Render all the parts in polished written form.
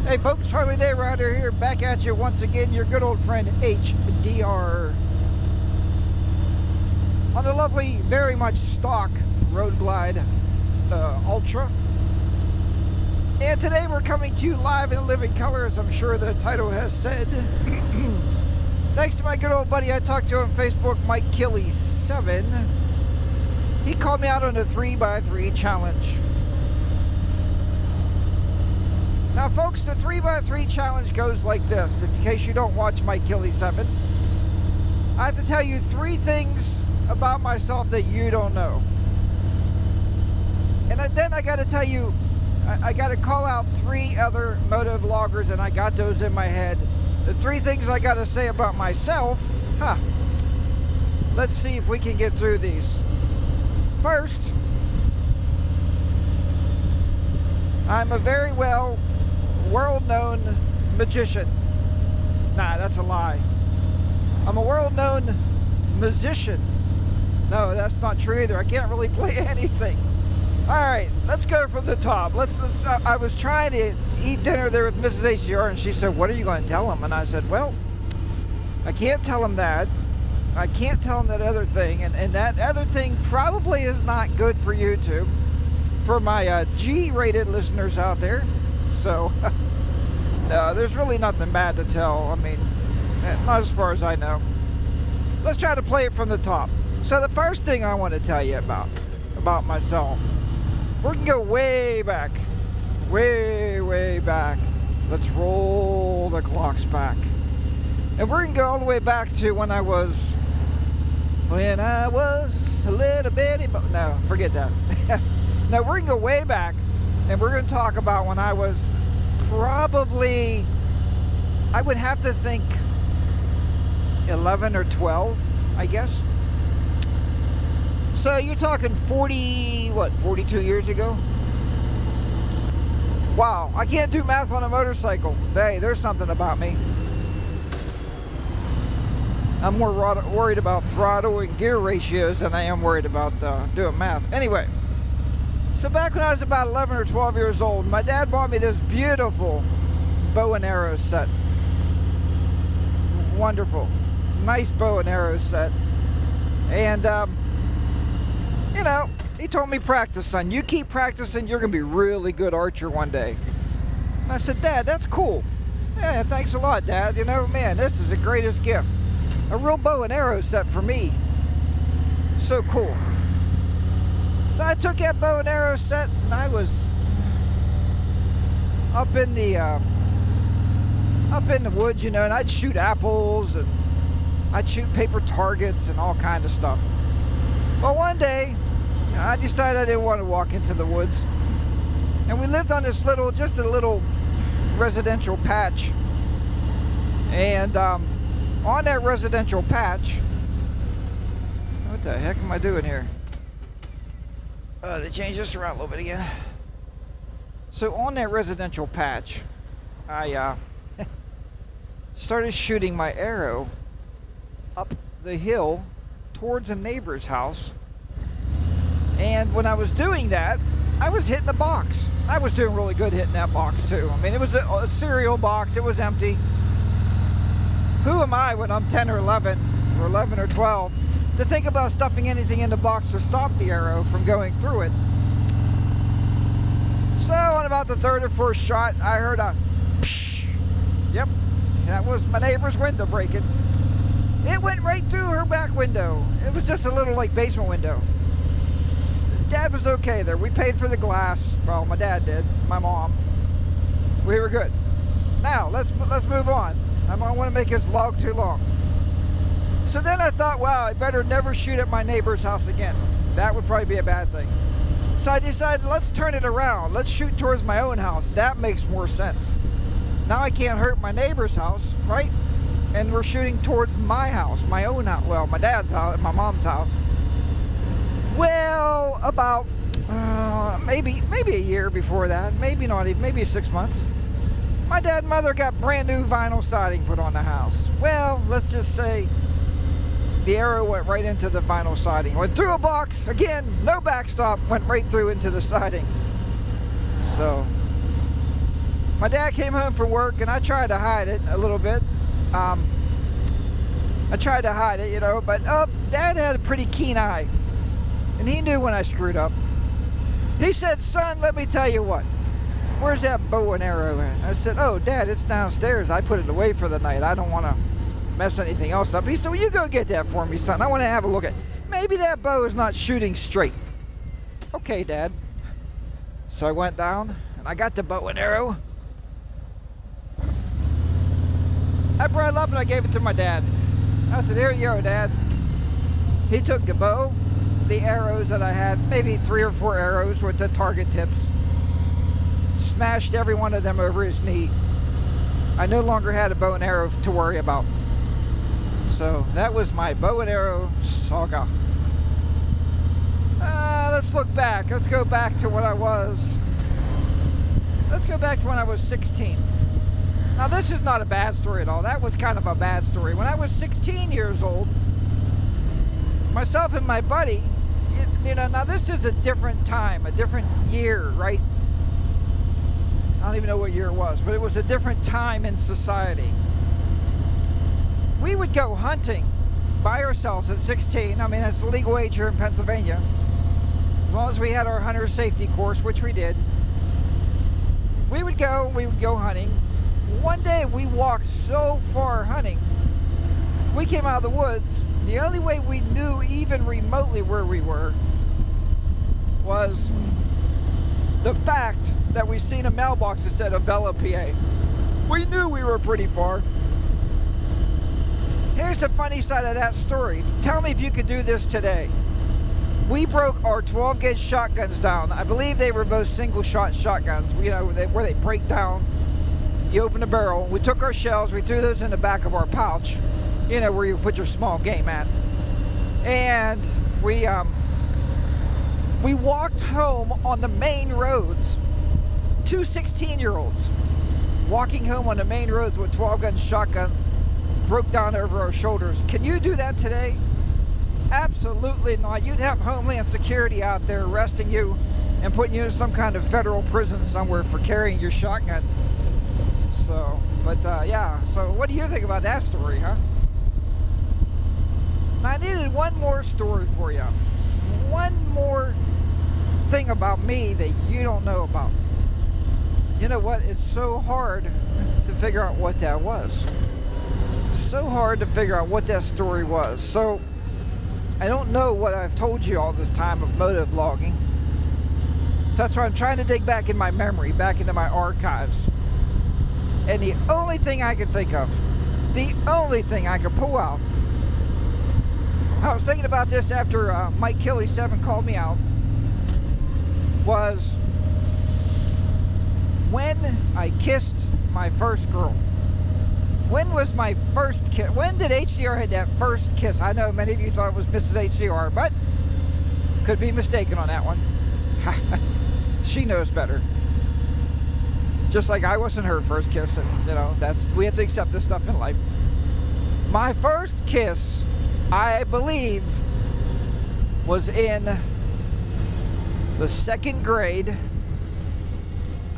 Hey folks, Harley Day Rider here, back at you once again, your good old friend HDR. On a lovely, very much stock Road Glide Ultra. And today we're coming to you live in living color, as I'm sure the title has said. Thanks to my good old buddy I talked to on Facebook, Mike Killy7. He called me out on a 3x3 challenge. Now folks, the 3x3 challenge goes like this, in case you don't watch Mike Killy7. I have to tell you 3 things about myself that you don't know. And then I got to tell you, I got to call out 3 other moto vloggers, and I got those in my head. The 3 things I got to say about myself, let's see if we can get through these. First, I'm a very world-known magician. Nah, that's a lie. I'm a world-known musician. No, that's not true either. I can't really play anything. All right, let's go from the top. I was trying to eat dinner there with Mrs. HDR, and she said, "What are you going to tell him?" And I said, "Well, I can't tell him that. I can't tell him that other thing, and that other thing probably is not good for YouTube, for my G-rated listeners out there." So, no, there's really nothing bad to tell. I mean, not as far as I know. Let's try to play it from the top. So the first thing I want to tell you about myself, we're going to go way back. Way back. Let's roll the clocks back. And we're going to go all the way back to when I was a little bitty, but no, forget that. No, we're going to go way back, and we're going to talk about when I was probably, I would have to think 11 or 12, I guess. So you're talking 42 years ago? Wow, I can't do math on a motorcycle. Hey, there's something about me. I'm more worried about throttle and gear ratios than I am worried about doing math. Anyway, so back when I was about 11 or 12 years old, my dad bought me this beautiful bow and arrow set. Wonderful. Nice bow and arrow set. And, you know, he told me, "Practice, son. You keep practicing, you're going to be a really good archer one day." And I said, "Dad, that's cool." "Yeah, thanks a lot, Dad. You know, man, this is the greatest gift. A real bow and arrow set for me. So cool." So I took that bow and arrow set, and I was up in the woods, you know, and I'd shoot apples, and I'd shoot paper targets and all kinds of stuff. Well, one day, you know, I decided I didn't want to walk into the woods, and we lived on this just a little residential patch, and on that residential patch, what the heck am I doing here? They changed this around a little bit again. So on that residential patch, I started shooting my arrow up the hill towards a neighbor's house. And when I was doing that, I was hitting the box. I was doing really good hitting that box too. I mean, it was a cereal box. It was empty. Who am I when I'm 10 or 11 or 12 to think about stuffing anything in the box to stop the arrow from going through it? So on about the 3rd or 4th shot, I heard a psh. Yep, that was my neighbor's window breaking. It went right through her back window. It was just a little like basement window. Dad was okay there. We paid for the glass. Well, my dad did. My mom. We were good. Now let's move on. I don't want to make this vlog too long. So then I thought, wow, I better never shoot at my neighbor's house again. That would probably be a bad thing. So I decided, let's turn it around. Let's shoot towards my own house. That makes more sense. Now I can't hurt my neighbor's house, right? And we're shooting towards my house, my own house. Well, my dad's house, my mom's house. Well, about maybe a year before that, maybe not even, maybe 6 months. My dad and mother got brand new vinyl siding put on the house. Well, let's just say the arrow went right into the vinyl siding. Went through a box, again, no backstop, went right through into the siding. So My dad came home from work, and I tried to hide it a little bit. I tried to hide it, you know, but Dad had a pretty keen eye, and he knew when I screwed up. He said, "Son, let me tell you what. Where's that bow and arrow at?" I said, "Oh, Dad, it's downstairs. I put it away for the night. I don't want to mess anything else up." He said, "Well, you go get that for me, son. I want to have a look at it. Maybe that bow is not shooting straight." "Okay, Dad." So I went down, and I got the bow and arrow. I brought it up, and I gave it to my dad. I said, "Here you go, Dad." He took the bow, the arrows that I had, maybe 3 or 4 arrows with the target tips, smashed every one of them over his knee. I no longer had a bow and arrow to worry about. So that was my bow and arrow saga. Let's look back. Let's go back to when I was 16. Now, this is not a bad story at all. That was kind of a bad story. When I was 16 years old, myself and my buddy, you know, now this is a different time, a different year, right? I don't even know what year it was, but it was a different time in society. We would go hunting by ourselves at 16. I mean, it's a legal age here in Pennsylvania. As long as we had our hunter safety course, which we did. We would go hunting. One day we walked so far hunting, we came out of the woods. The only way we knew even remotely where we were was the fact that we seen a mailbox instead of Bella, PA. We knew we were pretty far. Here's the funny side of that story. Tell me if you could do this today. We broke our 12-gauge shotguns down. I believe they were both single-shot shotguns, you know, where they break down. You open the barrel. We took our shells. We threw those in the back of our pouch, you know, where you put your small game at. And we walked home on the main roads. 2 16-year-olds walking home on the main roads with 12-gun shotguns, broke down over our shoulders. Can you do that today? Absolutely not. You'd have Homeland Security out there arresting you and putting you in some kind of federal prison somewhere for carrying your shotgun. So, but yeah, so what do you think about that story, huh? I needed one more story for you. One more thing about me that you don't know about. You know what? It's so hard to figure out what that was. So hard to figure out what that story was. So, I don't know what I've told you all this time of motovlogging. So that's why I'm trying to dig back in my memory, back into my archives. And the only thing I can think of, the only thing I could pull out, I was thinking about this after Mike Kelly 7 called me out, was when I kissed my first girl. When was my first kiss? When did HDR had that first kiss? I know many of you thought it was Mrs. HDR, but could be mistaken on that one. She knows better. Just like I wasn't her first kiss, and you know, we have to accept this stuff in life. My first kiss, I believe, was in the 2nd grade.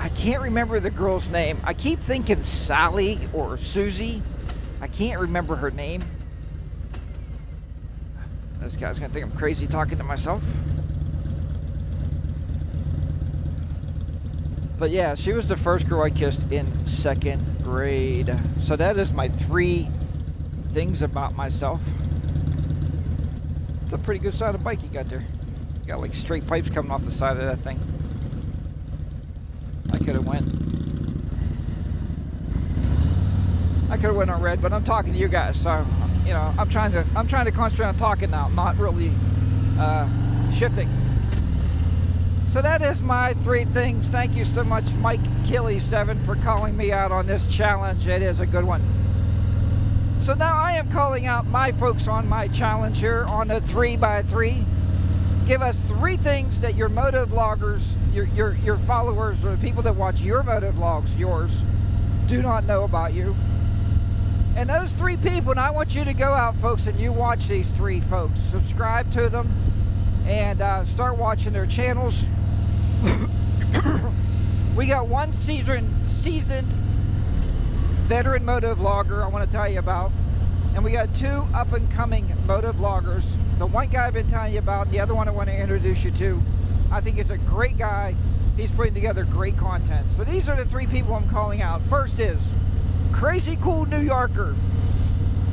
I can't remember the girl's name. I keep thinking Sally or Susie. I can't remember her name. This guy's gonna think I'm crazy talking to myself. But yeah, she was the first girl I kissed in 2nd grade. So that is my 3 things about myself. It's a pretty good side of bike you got there. Got like straight pipes coming off the side of that thing. I could have went on red, but I'm talking to you guys, so you know I'm trying to concentrate on talking now, not really shifting. So that is my 3 things. Thank you so much, Mike Kelly 7, for calling me out on this challenge. It is a good one. So now I am calling out my folks on my challenge here on a 3x3. Give us 3 things that your motovloggers, your followers, or the people that watch your motovlogs, yours, do not know about you. And those 3 people, and I want you to go out, folks, and you watch these 3 folks. Subscribe to them and start watching their channels. We got one seasoned veteran moto vlogger I want to tell you about, and we got two up-and-coming moto vloggers. The one guy I've been telling you about, the other one I want to introduce you to. I think he's a great guy. He's putting together great content. So these are the three people I'm calling out. First is Crazy Cool New Yorker.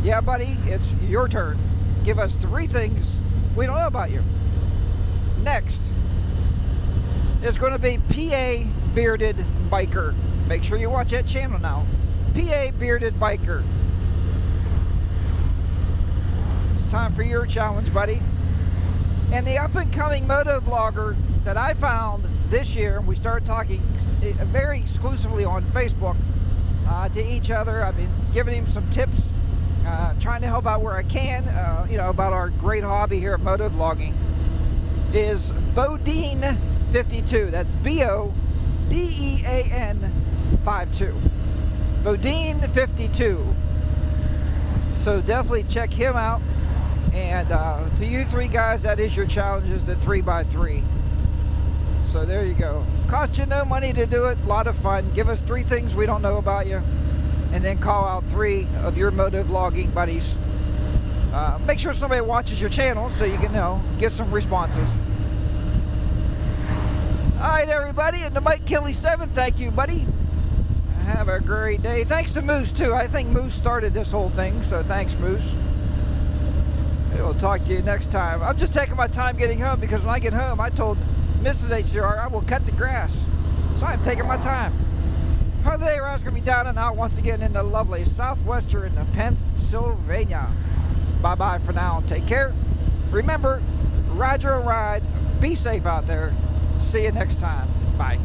Yeah, buddy, it's your turn. Give us three things we don't know about you. Next is going to be PA Bearded Biker. Make sure you watch that channel now. PA Bearded Biker. It's time for your challenge, buddy. And the up-and-coming moto vlogger that I found this year, and we started talking very exclusively on Facebook to each other. I've been giving him some tips, trying to help out where I can, you know, about our great hobby here at moto vlogging, is Bodean52. That's B-O-D-E-A-N 52. Bodean52. So definitely check him out. And to you three guys, that is your challenge, is the 3x3. So there you go. Cost you no money to do it. A lot of fun. Give us three things we don't know about you, and then call out three of your moto vlogging buddies. Make sure somebody watches your channel so you can get some responses. Alright everybody, and to Mike Kelly 7, thank you buddy. Have a great day. Thanks to Moose too. I think Moose started this whole thing, so thanks Moose. We'll talk to you next time. I'm just taking my time getting home, because when I get home, I told Mrs. HCR I will cut the grass. So I'm taking my time. Holiday round's going to be down and out once again in the lovely southwestern Pennsylvania. Bye-bye for now. Take care. Remember, ride your ride. Be safe out there. See you next time. Bye.